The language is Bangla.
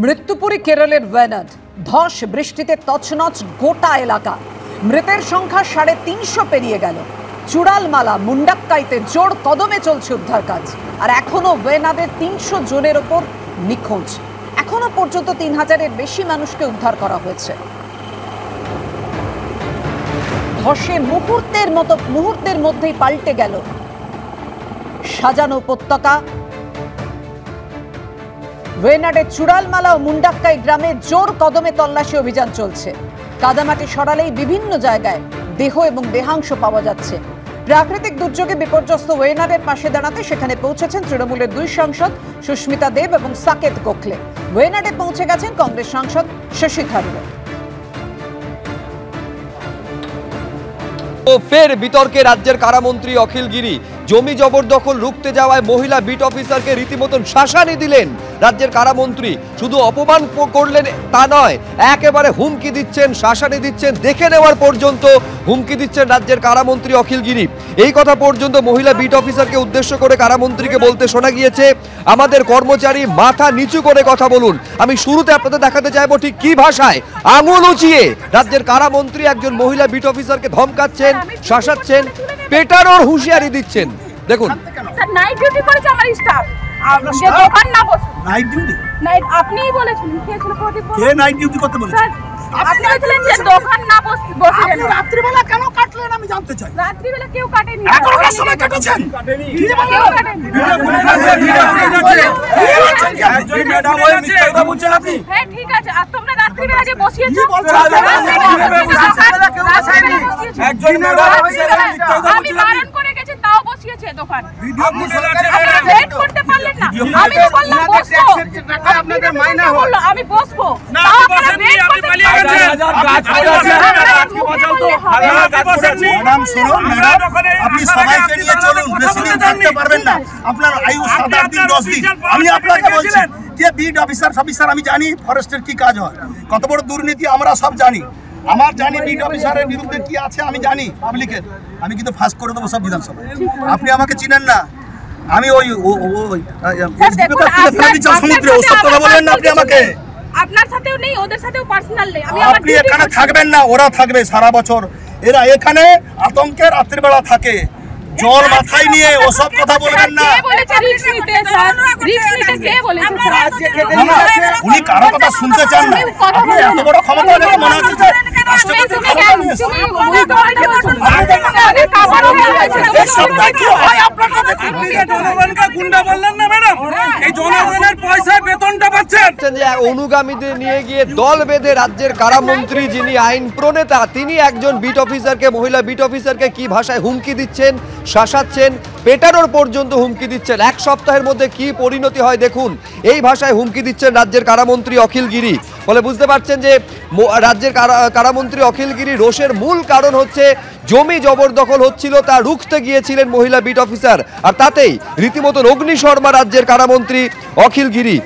মৃত্যুপুরী কেরলের ওয়েনাড, ধস বৃষ্টিতে তছনছ গোটা এলাকা। মৃতের সংখ্যা 350 পেরিয়ে গেল। চূড়ালমালা মুন্ডাক্কাইতে জোর কদমে চলছে উদ্ধার কাজ। আর এখনো ওয়েনাডের 300 জনের ওপর নিখোঁজ। এখনো পর্যন্ত 3000-এর বেশি মানুষকে উদ্ধার করা হয়েছে। ধসে মুহূর্তের মধ্যেই পাল্টে গেল সাজানো উপত্যকা। ওয়েনাডের চূড়ালমালা ও মুন্ডাক্কাই গ্রামে জোর কদমে তল্লাশি অভিযান চলছে। কাদামাটি সরালেই বিভিন্ন জায়গায় দেহ এবং দেহাংশ পাওয়া যাচ্ছে। প্রাকৃতিক দুর্যোগে বিপর্যস্ত ওয়েনাডের পাশে দাঁড়াতে সেখানে পৌঁছেছেন তৃণমূলের 2 সাংসদ সুস্মিতা দেব এবং সাকেত গোখলে। ওয়েনাডে পৌঁছে গেছেন কংগ্রেস সাংসদ শশী থারুর। ফের বিতর্কে রাজ্যের কারামন্ত্রী অখিল গিরি। জমি জবরদখল রুখতে যাওয়ায় মহিলা বিট অফিসারকে রীতিমতন শাসানি দিলেন রাজ্যের কারামন্ত্রী। শুধু অপমান করলেন তা নয়, একেবারে হুমকি দিচ্ছেন, শাসানি দিচ্ছেন, দেখে নেওয়ার পর্যন্ত হুমকি দিচ্ছেন রাজ্যের কারামন্ত্রী অখিল গিরি। এই কথা পর্যন্ত মহিলা বিট অফিসারকে উদ্দেশ্য করে কারামন্ত্রীকে বলতে শোনা গিয়েছে, আমাদের কর্মচারী মাথা নিচু করে কথা বলুন। আমি শুরুতে আপনাদের দেখাতে চাইবো ঠিক কি ভাষায় আঙুল উঁচিয়ে রাজ্যের কারামন্ত্রী একজন মহিলা বিট অফিসারকে ধমকাচ্ছেন, শাসাচ্ছেন, পেটানোর হুঁশিয়ারি দিচ্ছেন। দেখুন, স্যার নাইট ডিউটি করেছে আমার স্টাফ। যে দোকান না বসে নাইট ডিউটি নাইট আপনিই বলেছেন কে ছিল প্রদীপ কে নাইট ডিউটি করতে বলেছে স্যার? আপনি বলেছিলেন যে দোকান না বসে আপনি রাত্রি বেলা কেন কাটলেন আমি জানতে চাই। রাত্রি বেলা কেউ কাটেনি, এখনকার সময় কাটেছেন। কি বলেন কাটেনি? ম্যাডাম ওই মিথ্যা কথা বলছেন আপনি। হ্যাঁ ঠিক আছে, আর তোমরা রাত্রি বেলা যে বসিয়েছো কি বলছো? একজন ম্যাডাম মিথ্যা কথা বলছেন। আমি বারণ করে গেছি তাও বসিয়েছে দোকান। ভিডিও ফুটেজ আছে, রেড করতে পারলেন না। আমি তো বললাম বসবো, আপনাদের মাইনা হলো আমি বসবো না। আপনি পালিয়ে গেছেন, গাছ পড়েছে আজকে বাঁচাও তো। গাছ পড়েছে ম্যাডাম, শুনুন ম্যাডাম, আপনি সবাইকে নিয়ে চলুন, বেশি দিন থাকতে পারবেন না। আপনার আয়ু 7-8 দিন 10 দিন। আমি আপনাকে বলছি যে বিট অফিসার আমি জানি ফরেস্টের কি কাজ হয়, কত বড় দুর্নীতি আমরা সব জানি। আমার জানি বিট অফিসারের বিরুদ্ধে কি আছে আমি জানি পাবলিকের। আমি কিন্তু ফাঁস করে দেবো সব বিধানসভায়। আপনি আমাকে চিনেন না, আমি ওই সমুদ্রে ওসব কথা বলবেন না আপনি আমাকে। আপনার সাথেও নেই, ওদের সাথেও পার্সোনাল নেই। আপনি এখানে থাকবেন না, ওরা থাকবে সারা বছর। এরা এখানে আতঙ্কের রাত্রিবেলা থাকে, জল মাথায় নিয়ে ওসব কথা বলবেন না। উনি কারো কথা শুনতে চান না। আপনি এত বড় ক্ষমতা দেখে মনে হচ্ছে যে অনুগামীদের নিয়ে গিয়ে দল বেঁধে রাজ্যের কারামন্ত্রী যিনি আইন প্রণেতা, তিনি একজন বিট অফিসারকে, মহিলা বিট অফিসারকে কি ভাষায় হুমকি দিচ্ছেন, শাসাচ্ছেন, পেটানোর পর্যন্ত হুমকি দিচ্ছেন। 1 সপ্তাহের মধ্যে কি পরিণতি হয় দেখুন। এই ভাষায় হুমকি দিচ্ছেন রাজ্যের কারামন্ত্রী অখিল গিরি। ফলে বুঝতে পারছেন যে রাজ্যের কারামন্ত্রী অখিল গিরি রোষের মূল কারণ হচ্ছে জমি জবরদখল হচ্ছিল, তা রুখতে গিয়েছিলেন মহিলা বিট অফিসার, আর তাতেই রীতিমতো অগ্নিশর্মা রাজ্যের কারামন্ত্রী অখিল গিরি।